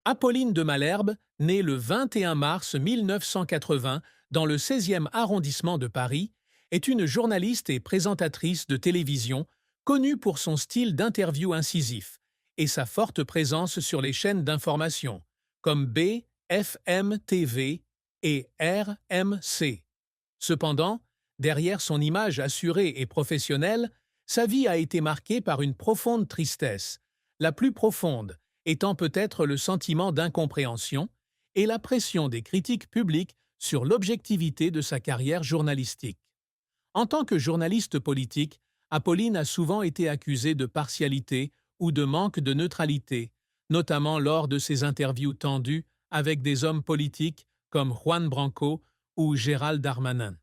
Apolline de Malherbe, née le 21 mars 1980 dans le 16e arrondissement de Paris, est une journaliste et présentatrice de télévision connue pour son style d'interview incisif et sa forte présence sur les chaînes d'information comme BFM TV et RMC. Cependant, derrière son image assurée et professionnelle, sa vie a été marquée par une profonde tristesse, la plus profonde étant peut-être le sentiment d'incompréhension et la pression des critiques publiques sur l'objectivité de sa carrière journalistique. En tant que journaliste politique, Apolline a souvent été accusée de partialité ou de manque de neutralité, notamment lors de ses interviews tendues avec des hommes politiques comme Juan Branco ou Gérald Darmanin.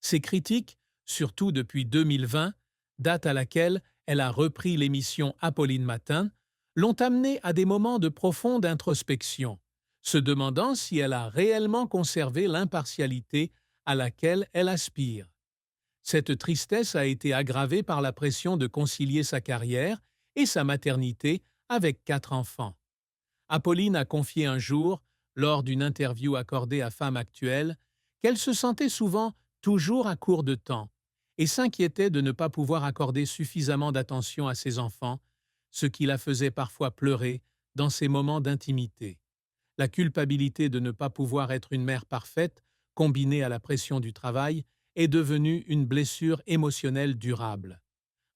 Ces critiques, surtout depuis 2020, date à laquelle elle a repris l'émission Apolline Matin, l'ont amenée à des moments de profonde introspection, se demandant si elle a réellement conservé l'impartialité à laquelle elle aspire. Cette tristesse a été aggravée par la pression de concilier sa carrière et sa maternité avec 4 enfants. Apolline a confié un jour, lors d'une interview accordée à Femme Actuelle, qu'elle se sentait souvent toujours à court de temps et s'inquiétait de ne pas pouvoir accorder suffisamment d'attention à ses enfants, ce qui la faisait parfois pleurer dans ces moments d'intimité. La culpabilité de ne pas pouvoir être une mère parfaite, combinée à la pression du travail, est devenue une blessure émotionnelle durable.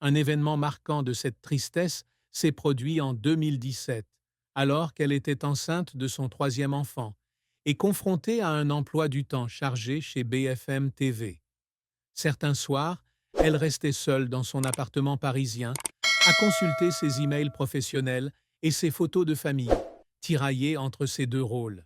Un événement marquant de cette tristesse s'est produit en 2017, alors qu'elle était enceinte de son 3e enfant et confrontée à un emploi du temps chargé chez BFM TV. Certains soirs, elle restait seule dans son appartement parisien à consulter ses emails professionnels et ses photos de famille, tiraillées entre ces deux rôles.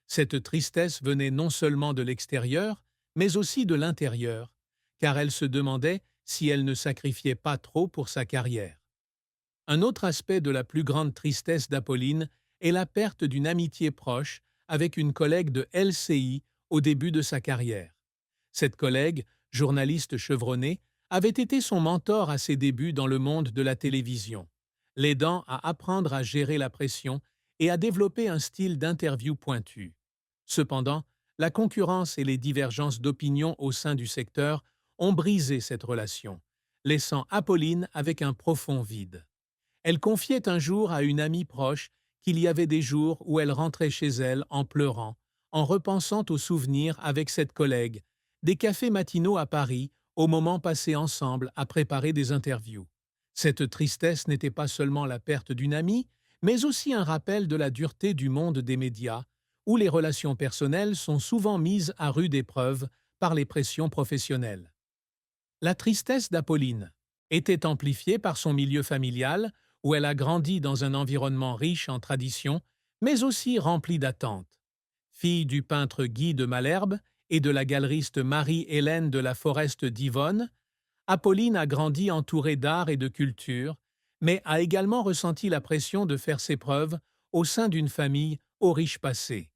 Cette tristesse venait non seulement de l'extérieur, mais aussi de l'intérieur, car elle se demandait si elle ne sacrifiait pas trop pour sa carrière. Un autre aspect de la plus grande tristesse d'Apolline est la perte d'une amitié proche avec une collègue de LCI au début de sa carrière. Cette collègue, journaliste chevronnée, avait été son mentor à ses débuts dans le monde de la télévision, l'aidant à apprendre à gérer la pression et à développer un style d'interview pointu. Cependant, la concurrence et les divergences d'opinion au sein du secteur ont brisé cette relation, laissant Apolline avec un profond vide. Elle confiait un jour à une amie proche qu'il y avait des jours où elle rentrait chez elle en pleurant, en repensant aux souvenirs avec cette collègue, des cafés matinaux à Paris, aux moments passés ensemble à préparer des interviews. Cette tristesse n'était pas seulement la perte d'une amie, mais aussi un rappel de la dureté du monde des médias, où les relations personnelles sont souvent mises à rude épreuve par les pressions professionnelles. La tristesse d'Apolline était amplifiée par son milieu familial, où elle a grandi dans un environnement riche en traditions, mais aussi rempli d'attentes. Fille du peintre Guy de Malherbe et de la galeriste Marie-Hélène de la Forest d'Yvonne, Apolline a grandi entourée d'art et de culture, mais a également ressenti la pression de faire ses preuves au sein d'une famille au riche passé.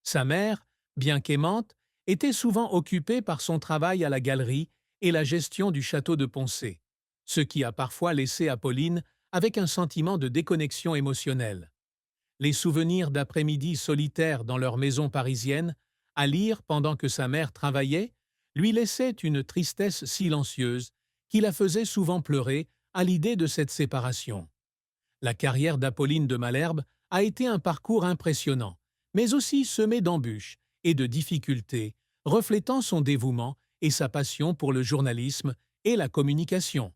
Sa mère, bien qu'aimante, était souvent occupée par son travail à la galerie et la gestion du château de Poncé, ce qui a parfois laissé Apolline avec un sentiment de déconnexion émotionnelle. Les souvenirs d'après-midi solitaires dans leur maison parisienne, à lire pendant que sa mère travaillait, lui laissaient une tristesse silencieuse qui la faisait souvent pleurer à l'idée de cette séparation. La carrière d'Apolline de Malherbe a été un parcours impressionnant, mais aussi semé d'embûches et de difficultés, reflétant son dévouement et sa passion pour le journalisme et la communication.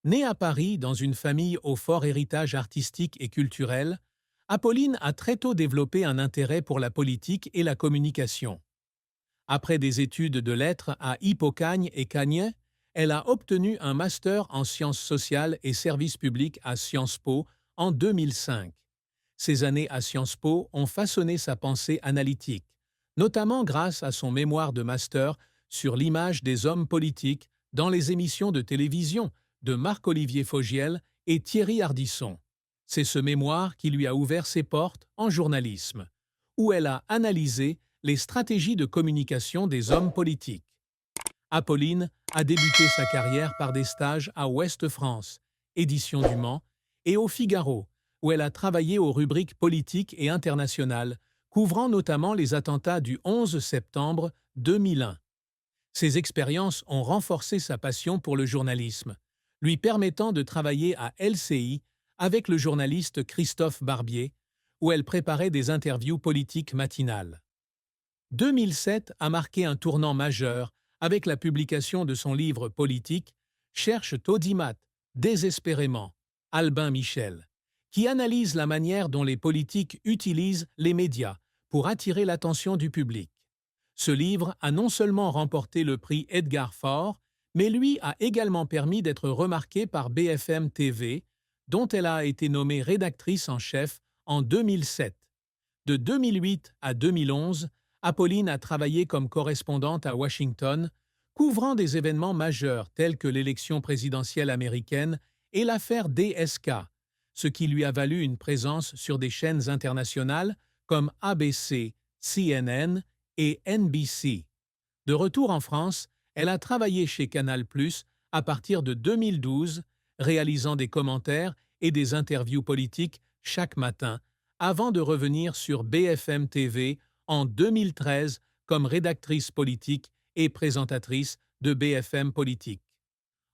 Née à Paris dans une famille au fort héritage artistique et culturel, Apolline a très tôt développé un intérêt pour la politique et la communication. Après des études de lettres à Hippocagne et Cagnes, elle a obtenu un master en sciences sociales et services publics à Sciences Po en 2005. Ces années à Sciences Po ont façonné sa pensée analytique, notamment grâce à son mémoire de master sur l'image des hommes politiques dans les émissions de télévision de Marc-Olivier Fogiel et Thierry Ardisson. C'est ce mémoire qui lui a ouvert ses portes en journalisme, où elle a analysé les stratégies de communication des hommes politiques. Apolline a débuté sa carrière par des stages à Ouest France, Éditions du Mans, et au Figaro, où elle a travaillé aux rubriques politiques et internationales, couvrant notamment les attentats du 11 septembre 2001. Ces expériences ont renforcé sa passion pour le journalisme, lui permettant de travailler à LCI avec le journaliste Christophe Barbier, où elle préparait des interviews politiques matinales. 2007 a marqué un tournant majeur avec la publication de son livre politique Cherche Taudimat, désespérément, Albin Michel, qui analyse la manière dont les politiques utilisent les médias pour attirer l'attention du public. Ce livre a non seulement remporté le prix Edgar Faure, mais lui a également permis d'être remarquée par BFM TV, dont elle a été nommée rédactrice en chef en 2007. De 2008 à 2011, Apolline a travaillé comme correspondante à Washington, couvrant des événements majeurs tels que l'élection présidentielle américaine et l'affaire DSK, ce qui lui a valu une présence sur des chaînes internationales comme ABC, CNN et NBC. De retour en France, elle a travaillé chez Canal+ à partir de 2012, réalisant des commentaires et des interviews politiques chaque matin, avant de revenir sur BFM TV en 2013 comme rédactrice politique et présentatrice de BFM Politique.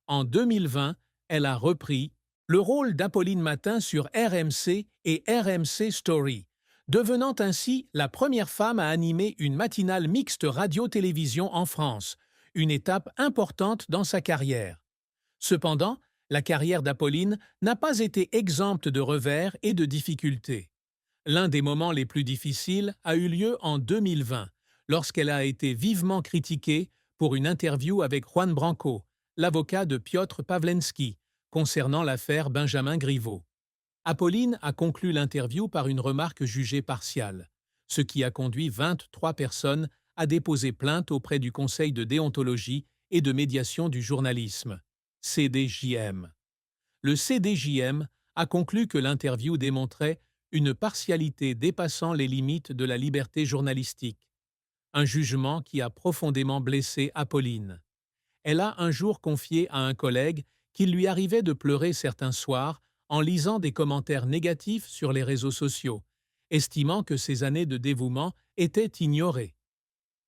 En 2020, elle a repris le rôle d'Apolline Matin sur RMC et RMC Story, devenant ainsi la première femme à animer une matinale mixte radio-télévision en France, une étape importante dans sa carrière. Cependant, la carrière d'Apolline n'a pas été exempte de revers et de difficultés. L'un des moments les plus difficiles a eu lieu en 2020, lorsqu'elle a été vivement critiquée pour une interview avec Juan Branco, l'avocat de Piotr Pawlenski, concernant l'affaire Benjamin Griveaux. Apolline a conclu l'interview par une remarque jugée partiale, ce qui a conduit 23 personnes à déposer plainte auprès du Conseil de déontologie et de médiation du journalisme, CDJM. Le CDJM a conclu que l'interview démontrait une partialité dépassant les limites de la liberté journalistique, un jugement qui a profondément blessé Apolline. Elle a un jour confié à un collègue qu'il lui arrivait de pleurer certains soirs en lisant des commentaires négatifs sur les réseaux sociaux, estimant que ses années de dévouement étaient ignorées.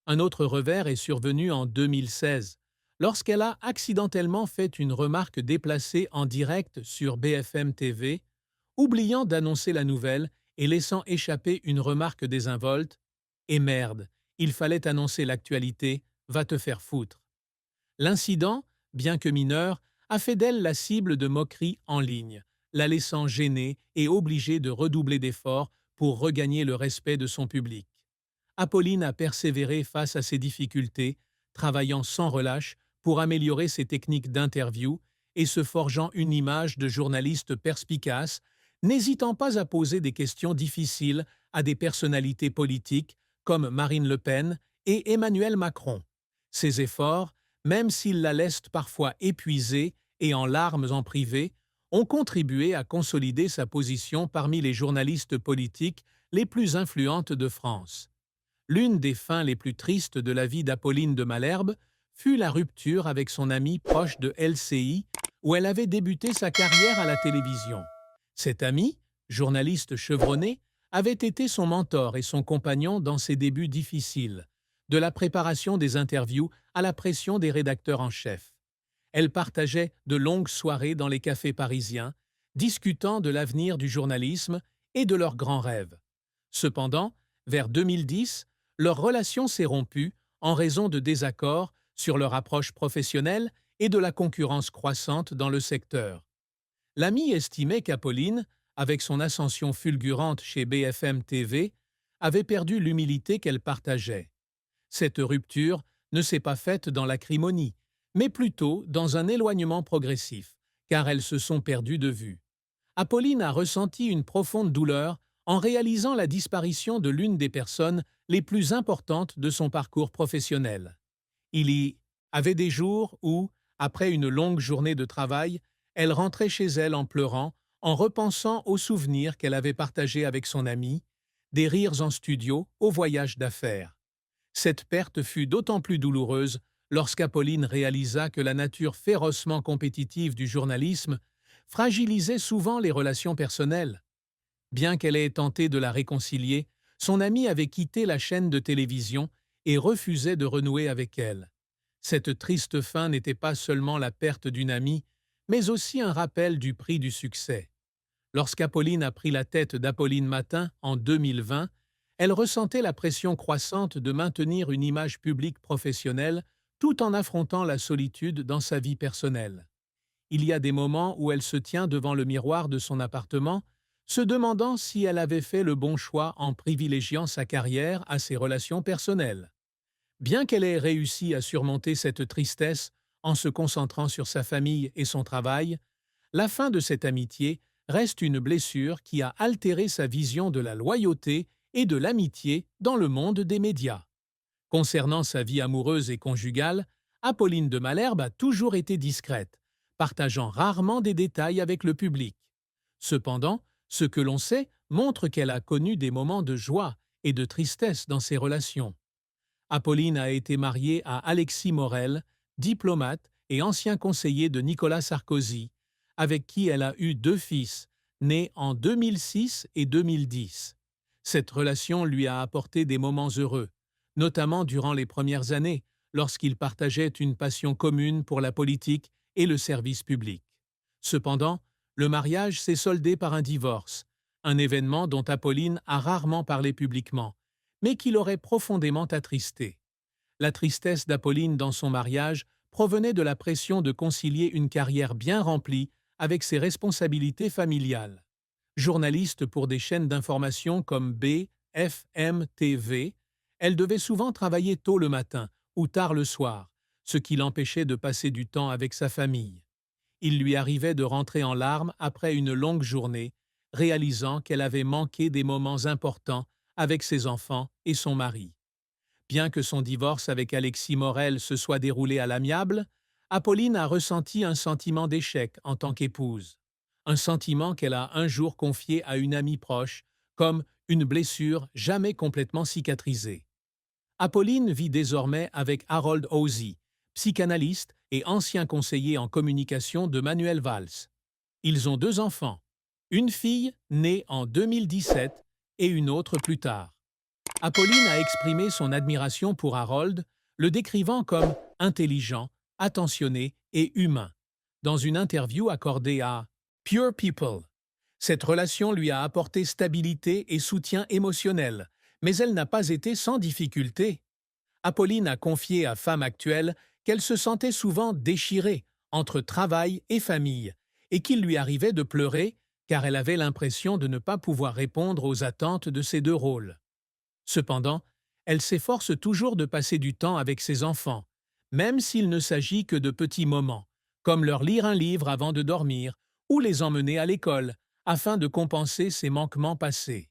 Un autre revers est survenu en 2016, lorsqu'elle a accidentellement fait une remarque déplacée en direct sur BFM TV, oubliant d'annoncer la nouvelle et laissant échapper une remarque désinvolte « Et merde, il fallait annoncer l'actualité, va te faire foutre ». L'incident, bien que mineur, a fait d'elle la cible de moqueries en ligne, la laissant gênée et obligée de redoubler d'efforts pour regagner le respect de son public. Apolline a persévéré face à ces difficultés, travaillant sans relâche pour améliorer ses techniques d'interview et se forgeant une image de journaliste perspicace, n'hésitant pas à poser des questions difficiles à des personnalités politiques comme Marine Le Pen et Emmanuel Macron. Ces efforts, même s'ils la laissent parfois épuisée et en larmes en privé, ont contribué à consolider sa position parmi les journalistes politiques les plus influentes de France. L'une des fins les plus tristes de la vie d'Apolline de Malherbe fut la rupture avec son amie proche de LCI, où elle avait débuté sa carrière à la télévision. Cet ami, journaliste chevronné, avait été son mentor et son compagnon dans ses débuts difficiles, de la préparation des interviews à la pression des rédacteurs en chef. Elle partageait de longues soirées dans les cafés parisiens, discutant de l'avenir du journalisme et de leurs grands rêves. Cependant, vers 2010, leur relation s'est rompue en raison de désaccords sur leur approche professionnelle et de la concurrence croissante dans le secteur. L'ami estimait qu'Apolline, avec son ascension fulgurante chez BFM TV, avait perdu l'humilité qu'elle partageait. Cette rupture ne s'est pas faite dans l'acrimonie, mais plutôt dans un éloignement progressif, car elles se sont perdues de vue. Apolline a ressenti une profonde douleur en réalisant la disparition de l'une des personnes les plus importantes de son parcours professionnel. Il y avait des jours où, après une longue journée de travail, elle rentrait chez elle en pleurant, en repensant aux souvenirs qu'elle avait partagés avec son amie, des rires en studio au voyage d'affaires. Cette perte fut d'autant plus douloureuse lorsqu'Apolline réalisa que la nature férocement compétitive du journalisme fragilisait souvent les relations personnelles. Bien qu'elle ait tenté de la réconcilier, son amie avait quitté la chaîne de télévision et refusait de renouer avec elle. Cette triste fin n'était pas seulement la perte d'une amie, mais aussi un rappel du prix du succès. Lorsqu'Apolline a pris la tête d'Apolline Matin en 2020, elle ressentait la pression croissante de maintenir une image publique professionnelle tout en affrontant la solitude dans sa vie personnelle. Il y a des moments où elle se tient devant le miroir de son appartement, se demandant si elle avait fait le bon choix en privilégiant sa carrière à ses relations personnelles. Bien qu'elle ait réussi à surmonter cette tristesse en se concentrant sur sa famille et son travail, la fin de cette amitié reste une blessure qui a altéré sa vision de la loyauté et de l'amitié dans le monde des médias. Concernant sa vie amoureuse et conjugale, Apolline de Malherbe a toujours été discrète, partageant rarement des détails avec le public. Cependant, ce que l'on sait montre qu'elle a connu des moments de joie et de tristesse dans ses relations. Apolline a été mariée à Alexis Morel, diplomate et ancien conseiller de Nicolas Sarkozy, avec qui elle a eu 2 fils, nés en 2006 et 2010. Cette relation lui a apporté des moments heureux, notamment durant les premières années, lorsqu'ils partageaient une passion commune pour la politique et le service public. Cependant, le mariage s'est soldé par un divorce, un événement dont Apolline a rarement parlé publiquement, mais qui l'aurait profondément attristé. La tristesse d'Apolline dans son mariage provenait de la pression de concilier une carrière bien remplie avec ses responsabilités familiales. Journaliste pour des chaînes d'information comme BFM TV, elle devait souvent travailler tôt le matin ou tard le soir, ce qui l'empêchait de passer du temps avec sa famille. Il lui arrivait de rentrer en larmes après une longue journée, réalisant qu'elle avait manqué des moments importants avec ses enfants et son mari. Bien que son divorce avec Alexis Morel se soit déroulé à l'amiable, Apolline a ressenti un sentiment d'échec en tant qu'épouse. Un sentiment qu'elle a un jour confié à une amie proche, comme une blessure jamais complètement cicatrisée. Apolline vit désormais avec Harold Ozzie, psychanalyste et ancien conseiller en communication de Manuel Valls. Ils ont 2 enfants, une fille née en 2017 et une autre plus tard. Apolline a exprimé son admiration pour Harold, le décrivant comme intelligent, attentionné et humain, dans une interview accordée à Pure People. Cette relation lui a apporté stabilité et soutien émotionnel, mais elle n'a pas été sans difficulté. Apolline a confié à Femme Actuelle qu'elle se sentait souvent déchirée entre travail et famille, et qu'il lui arrivait de pleurer car elle avait l'impression de ne pas pouvoir répondre aux attentes de ces 2 rôles. Cependant, elle s'efforce toujours de passer du temps avec ses enfants, même s'il ne s'agit que de petits moments, comme leur lire un livre avant de dormir ou les emmener à l'école, afin de compenser ses manquements passés.